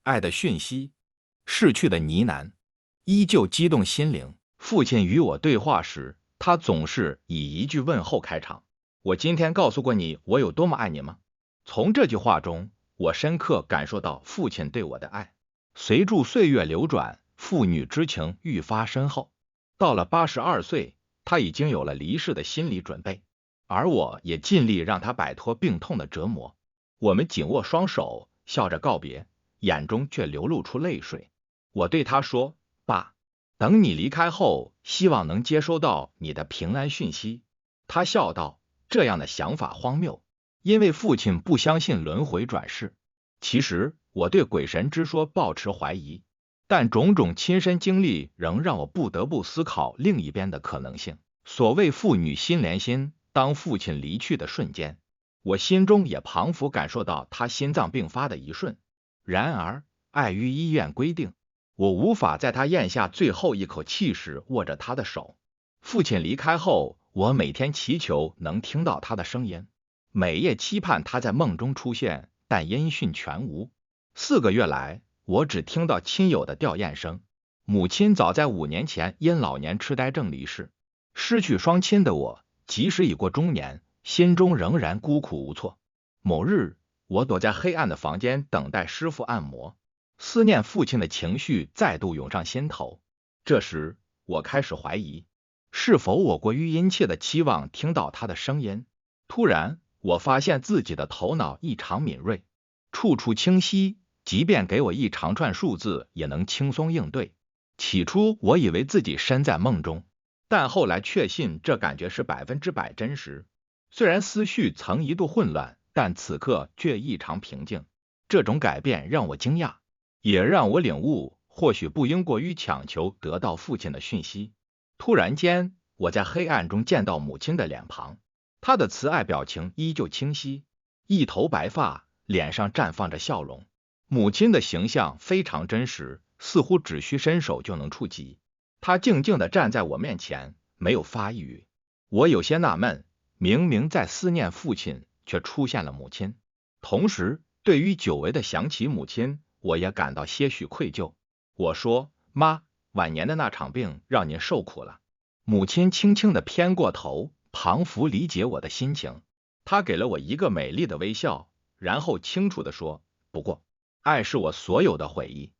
爱的讯息，逝去的呢喃，依旧激动心灵。父亲与我对话时，他总是以一句问候开场：我今天告诉过你我有多么爱你吗？从这句话中，我深刻感受到父亲对我的爱。随着岁月流转，父女之情愈发深厚。到了82岁，他已经有了离世的心理准备，而我也尽力让他摆脱病痛的折磨。我们紧握双手，笑着告别，眼中却流露出泪水。我对他说：爸，等你离开后，希望能接收到你的平安讯息。他笑道：这样的想法荒谬，因为父亲不相信轮回转世。其实我对鬼神之说抱持怀疑，但种种亲身经历仍让我不得不思考另一边的可能性。所谓父女心连心，当父亲离去的瞬间，我心中也彷佛感受到他心脏病发的一瞬。然而碍于医院规定，我无法在他咽下最后一口气时握着他的手。父亲离开后，我每天祈求能听到他的声音，每夜期盼他在梦中出现，但音讯全无。4个月来，我只听到亲友的吊唁声。母亲早在5年前因老年痴呆症离世。失去双亲的我，即使已过中年，心中仍然孤苦无措。某日，我躲在黑暗的房间等待师傅按摩，思念父亲的情绪再度涌上心头。这时，我开始怀疑，是否我过于殷切的期望听到他的声音。突然，我发现自己的头脑异常敏锐，处处清晰，即便给我一长串数字，也能轻松应对。起初，我以为自己身在梦中，但后来确信这感觉是100%真实。虽然思绪曾一度混乱，但此刻却异常平静。这种改变让我惊讶，也让我领悟，或许不应过于强求得到父亲的讯息。突然间，我在黑暗中见到母亲的脸庞，她的慈爱表情依旧清晰，一头白发，脸上绽放着笑容。母亲的形象非常真实，似乎只需伸手就能触及。她静静地站在我面前，没有发一语。我有些纳闷，明明在思念父亲，却出现了母亲。同时，对于久违的想起母亲，我也感到些许愧疚。我说：妈，晚年的那场病让您受苦了。母亲轻轻地偏过头，彷佛理解我的心情。她给了我一个美丽的微笑，然后清楚地说：不过，爱是我所有的回忆。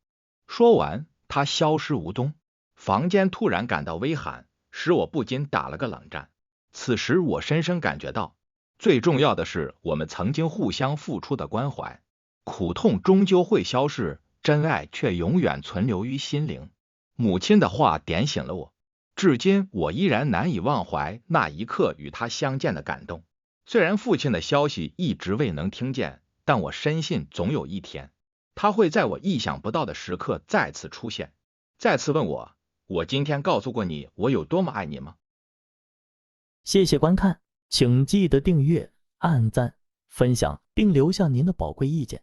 说完，她消失无踪。房间突然感到微寒，使我不禁打了个冷战。此时我深深感觉到，最重要的是我们曾经互相付出的关怀。苦痛终究会消逝，真爱却永远存留于心灵。母亲的话点醒了我，至今我依然难以忘怀那一刻与他相见的感动。虽然父亲的消息一直未能听见，但我深信总有一天，他会在我意想不到的时刻再次出现，再次问我：我今天告诉过你我有多么爱你吗？谢谢观看，请记得订阅、按赞、分享，并留下您的宝贵意见。